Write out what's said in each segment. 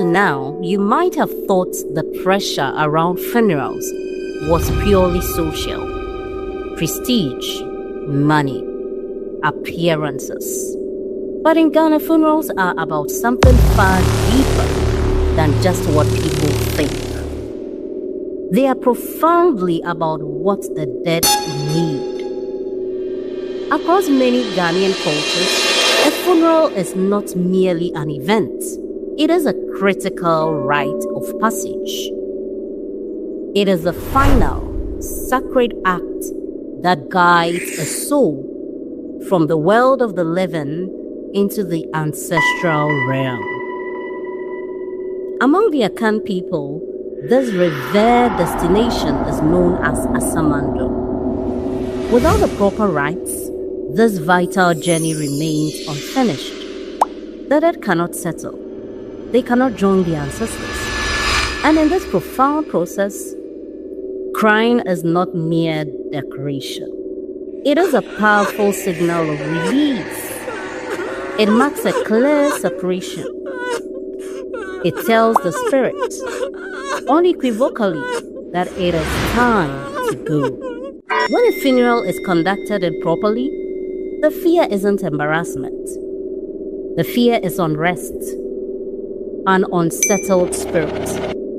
to now, you might have thought the pressure around funerals was purely social. Prestige, money, appearances. But in Ghana, funerals are about something far deeper than just what people think. They are profoundly about what the dead need. Across many Ghanaian cultures, a funeral is not merely an event. It is a critical rite of passage. It is the final, sacred act that guides a soul from the world of the living into the ancestral realm. Among the Akan people, this revered destination is known as Asamando. Without the proper rites, this vital journey remains unfinished. The dead cannot settle. They cannot join the ancestors. And in this profound process, crying is not mere decoration. It is a powerful signal of release. It marks a clear separation. It tells the spirit, unequivocally, that it is time to go. When a funeral is conducted improperly, the fear isn't embarrassment. The fear is unrest, an unsettled spirit.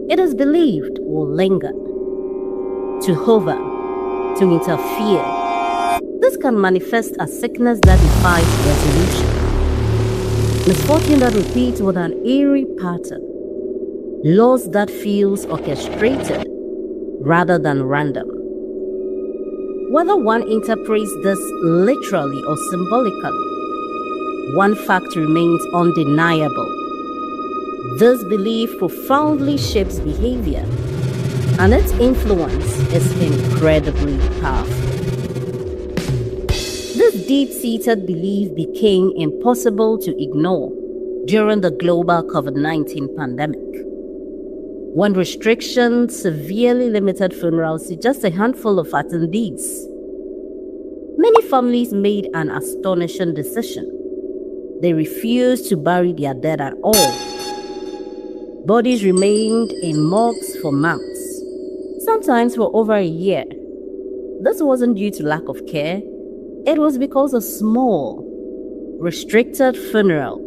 It is believed will linger, to hover, to interfere. This can manifest as sickness that defies resolution. Misfortune that repeats with an eerie pattern. Loss that feels orchestrated rather than random. Whether one interprets this literally or symbolically, one fact remains undeniable. This belief profoundly shapes behavior, and its influence is incredibly powerful. This deep-seated belief became impossible to ignore during the global COVID-19 pandemic, when restrictions severely limited funerals to just a handful of attendees. Many families made an astonishing decision. They refused to bury their dead at all. Bodies remained in morgues for months, sometimes for over a year. This wasn't due to lack of care. It was because a small, restricted funeral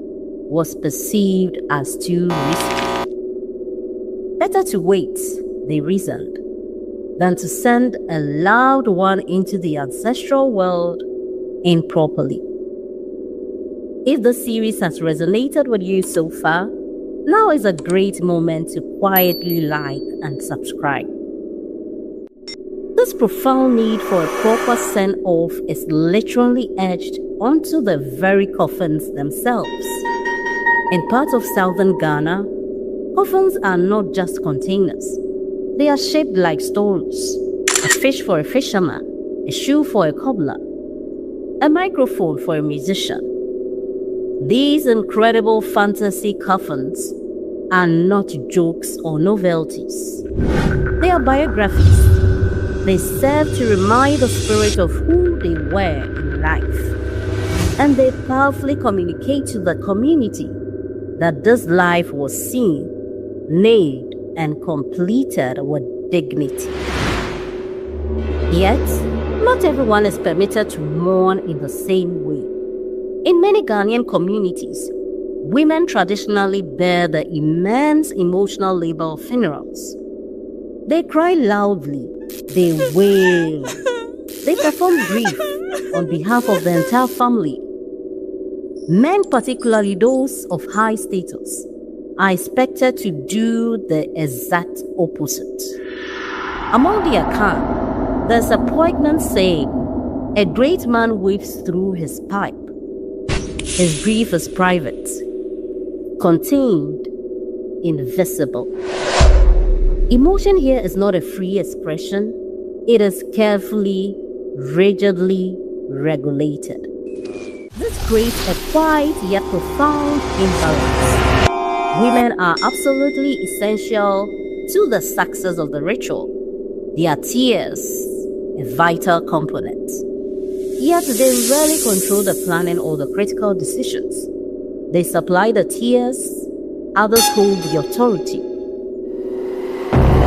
was perceived as too risky. Better to wait, they reasoned, than to send a loud one into the ancestral world improperly. If the series has resonated with you so far, now is a great moment to quietly like and subscribe. This profound need for a proper send-off is literally etched onto the very coffins themselves. In parts of southern Ghana, coffins are not just containers. They are shaped like stories. A fish for a fisherman, a shoe for a cobbler, a microphone for a musician. These incredible fantasy coffins are not jokes or novelties. They are biographies. They serve to remind the spirit of who they were in life. And they powerfully communicate to the community that this life was seen, named, and completed with dignity. Yet, not everyone is permitted to mourn in the same way. In many Ghanaian communities, women traditionally bear the immense emotional labor of funerals. They cry loudly, they wail, they perform grief on behalf of the entire family. Men, particularly those of high status, are expected to do the exact opposite. Among the Akan, there's a poignant saying, "A great man weeps through his pipe." His grief is private, contained, invisible. Emotion here is not a free expression. It is carefully, rigidly regulated. This creates a quiet yet profound imbalance. Women are absolutely essential to the success of the ritual. Their tears, a vital component. Yet they rarely control the planning or the critical decisions. They supply the tears, Others hold the authority.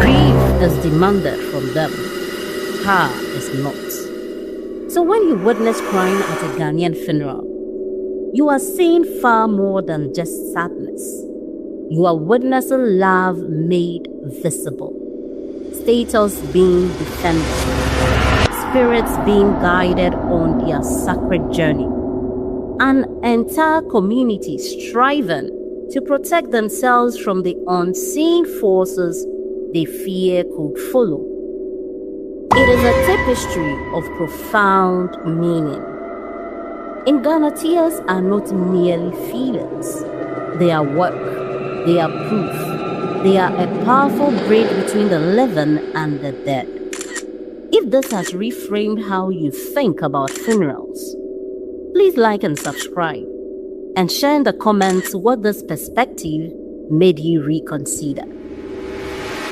Grief is demanded from them. Power is not. So when you witness crying at a Ghanaian funeral, you are seeing far more than just sadness. You are witnessing love made visible, status being defended, spirits being guided on their sacred journey, an entire community striving to protect themselves from the unseen forces they fear could follow. It is a tapestry of profound meaning. In Ghana, tears are not merely feelings. They are work. They are proof. They are a powerful bridge between the living and the dead. If this has reframed how you think about funerals, please like and subscribe, and share in the comments what this perspective made you reconsider.